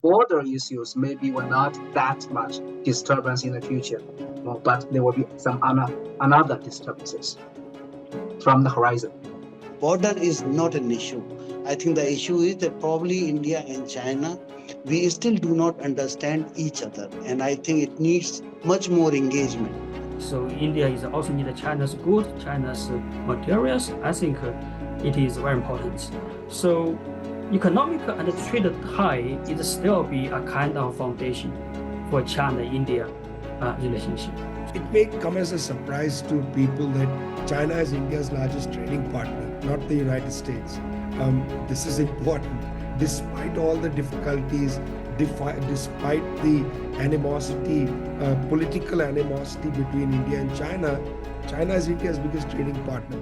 Border issues maybe will not that much disturbance in the future, but there will be some another disturbances from the horizon. Border is not an issue. I think the issue is that probably India and China, we still do not understand each other. And I think it needs much more engagement. So India is also need China's good, China's materials. I think it is very important. So economic and trade tie is still be a kind of foundation for China-India relationship. It may come as a surprise to people that China is India's largest trading partner, not the United States. This is important. Despite all the difficulties, despite the animosity, political animosity between India and China, China is India's biggest trading partner.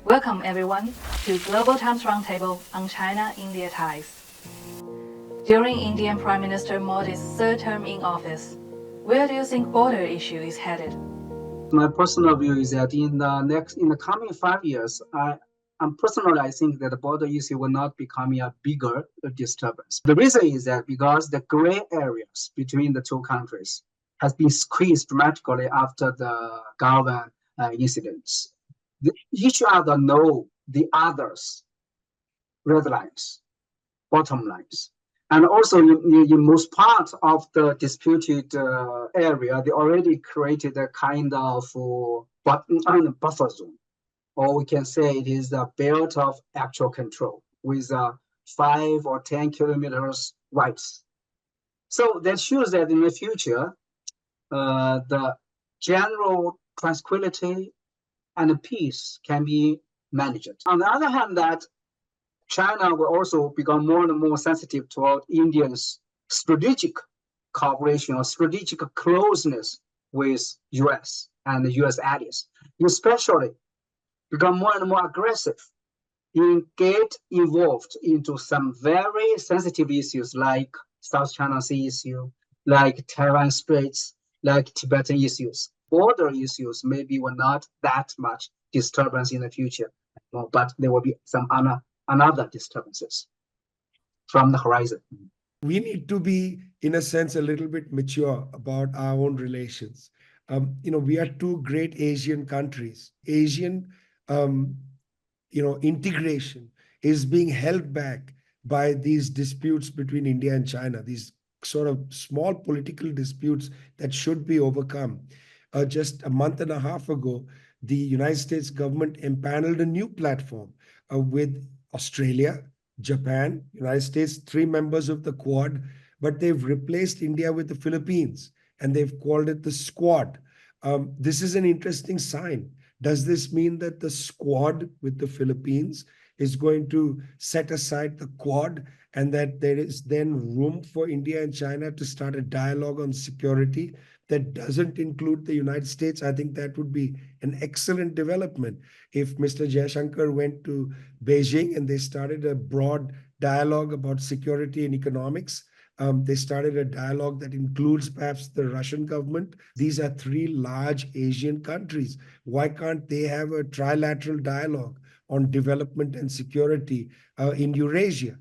Welcome everyone to Global Minds Roundtable on China-India ties. During Indian Prime Minister Modi's third term in office, where do you think border issue is headed? My personal view is that in the coming 5 years, I think that the border issue will not become a bigger disturbance. The reason is that because the gray areas between the two countries has been squeezed dramatically after the Galvan incidents. Each other know the others' red lines, bottom lines. And also in most parts of the disputed area, they already created a kind of buffer zone. Or we can say it is a belt of actual control with 5 or 10 kilometers rights. So that shows that in the future, the general tranquility and peace can be managed. On the other hand, that China will also become more and more sensitive toward India's strategic cooperation or strategic closeness with US and the US allies, especially become more and more aggressive get involved into some very sensitive issues like South China Sea issue, like Taiwan Straits, like Tibetan issues. Border issues maybe will not that much disturbance in the future, but there will be some another disturbances from the horizon. We need to be, in a sense, a little bit mature about our own relations. We are two great Asian countries. Asian, integration is being held back by these disputes between India and China, these sort of small political disputes that should be overcome. Just a month and a half ago, the United States government empaneled a new platform with Australia, Japan, United States, 3 members of the Quad, but they've replaced India with the Philippines, and they've called it the Squad. This is an interesting sign. Does this mean that the Squad with the Philippines is going to set aside the Quad, and that there is then room for India and China to start a dialogue on security that doesn't include the United States? I think that would be an excellent development. If Mr. Jaishankar went to Beijing and they started a broad dialogue about security and economics, they started a dialogue that includes perhaps the Russian government. These are 3 large Asian countries. Why can't they have a trilateral dialogue on development and security in Eurasia?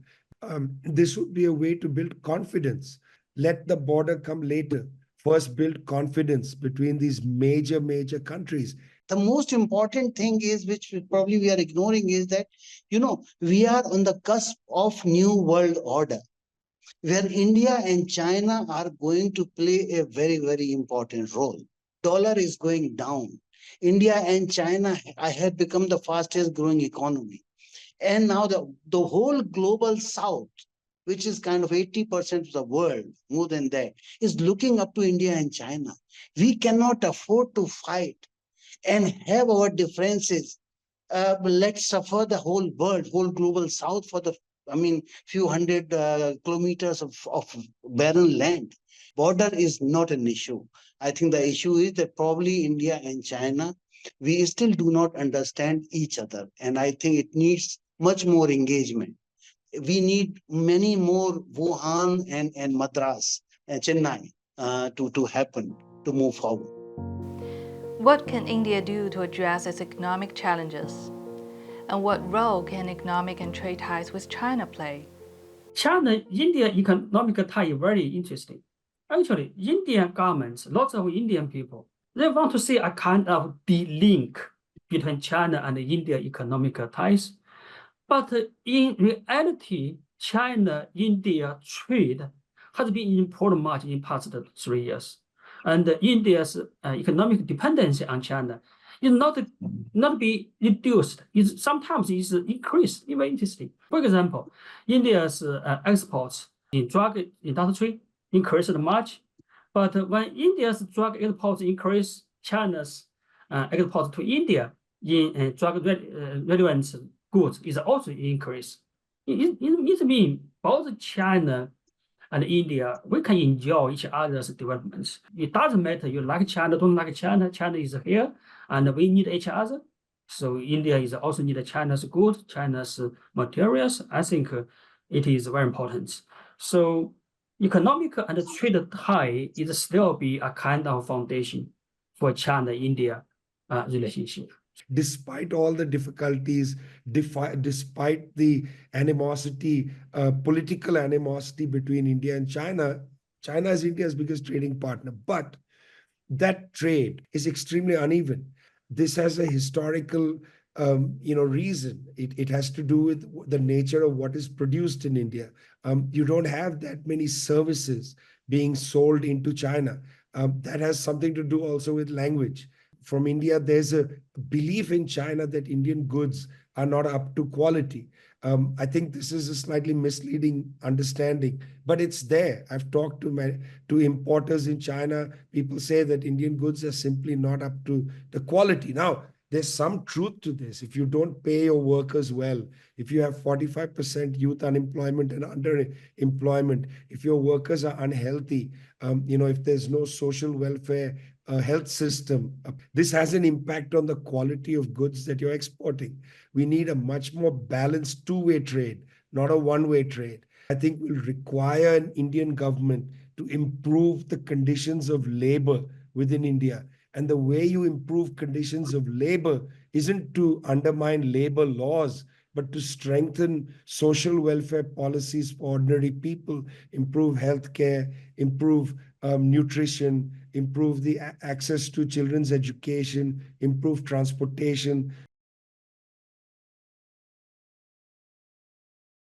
This would be a way to build confidence. Let the border come later. First, build confidence between these major countries. The most important thing is, which probably we are ignoring, is that, we are on the cusp of new world order, where India and China are going to play a very, very important role. Dollar is going down. India and China have become the fastest growing economy. And now the whole global South, which is kind of 80% of the world, more than that, is looking up to India and China. We cannot afford to fight and have our differences. Let's suffer the whole world, whole global South for few hundred kilometers of barren land. Border is not an issue. I think the issue is that probably India and China, we still do not understand each other. And I think it needs much more engagement. We need many more Wuhan and Madras and Chennai to happen, to move forward. What can India do to address its economic challenges? And what role can economic and trade ties with China play? China-India economic tie is very interesting. Actually, Indian governments, lots of Indian people, they want to see a kind of the link between China and India economic ties. But in reality, China-India trade has been improved much in past 3 years. And India's economic dependency on China is not be reduced. It's sometimes is increased. Even interesting. For example, India's exports in drug industry increased much, but when India's drug exports increase, China's export to India in drug relevant goods is also increase. It means both China and India, we can enjoy each other's developments. It doesn't matter you like China, don't like China. China is here, and we need each other. So India is also need China's goods, China's materials. I think it is very important. So economic and trade tie is still be a kind of foundation for China-India relationship. Despite all the difficulties, despite the animosity, political animosity between India and China, China is India's biggest trading partner. But that trade is extremely uneven. This has a historical reason. It has to do with the nature of what is produced in India. You don't have that many services being sold into China. That has something to do also with language. From India, there's a belief in China that Indian goods are not up to quality. I think this is a slightly misleading understanding, but it's there. I've talked to importers in China. People say that Indian goods are simply not up to the quality. Now, there's some truth to this. If you don't pay your workers well, if you have 45% youth unemployment and underemployment, if your workers are unhealthy, if there's no social welfare health system, this has an impact on the quality of goods that you're exporting. We need a much more balanced two-way trade, not a one-way trade. I think will require an Indian government to improve the conditions of labor within India. And the way you improve conditions of labor isn't to undermine labor laws, but to strengthen social welfare policies for ordinary people, improve healthcare, improve nutrition, improve the access to children's education, improve transportation.